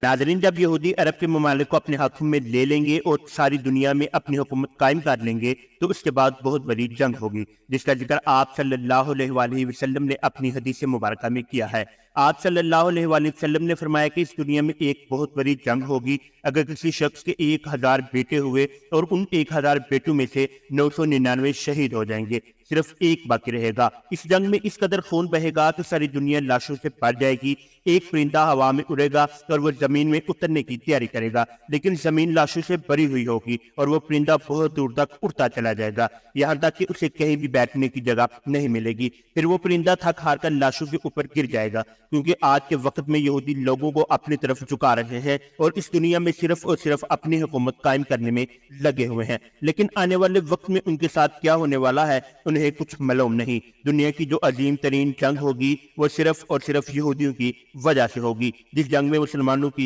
नाज़रीन, जब यहूदी अरब के ममालिक को अपने हाथों में ले लेंगे और सारी दुनिया में अपनी हुकूमत कायम कर लेंगे तो उसके बाद बहुत बड़ी जंग होगी, जिसका जिक्र आप सल्लल्लाहु अलैहि वसल्लम ने अपनी हदीस मुबारक में किया है। आप सल्लल्लाहु अलैहि वसल्लम ने फरमाया कि इस दुनिया में एक बहुत बड़ी जंग होगी। अगर किसी शख्स के 1000 बेटे हुए और उन 1000 बेटों में से 999 शहीद हो जाएंगे, सिर्फ एक बाकी रहेगा। इस जंग में इस कदर खून बहेगा कि सारी दुनिया लाशों से भर जाएगी। एक परिंदा हवा में उड़ेगा और वो जमीन में उतरने की तैयारी करेगा, लेकिन जमीन लाशों से भरी हुई होगी और वो परिंदा बहुत दूर तक उड़ता चला जाएगा, यहाँ तक कि उसे कहीं भी बैठने की जगह नहीं मिलेगी। फिर वो परिंदा थक हार कर लाशों के ऊपर गिर जाएगा, क्योंकि आज के वक्त में यहूदी लोगों को अपनी तरफ झुका रहे हैं और इस दुनिया में सिर्फ और सिर्फ अपनी हुकूमत कायम करने में लगे हुए हैं। लेकिन आने वाले वक्त में उनके साथ क्या होने वाला है उन्हें कुछ मालूम नहीं। दुनिया की जो अजीम तरीन जंग होगी वो सिर्फ और सिर्फ यहूदियों की वजह से होगी, जिस जंग में मुसलमानों की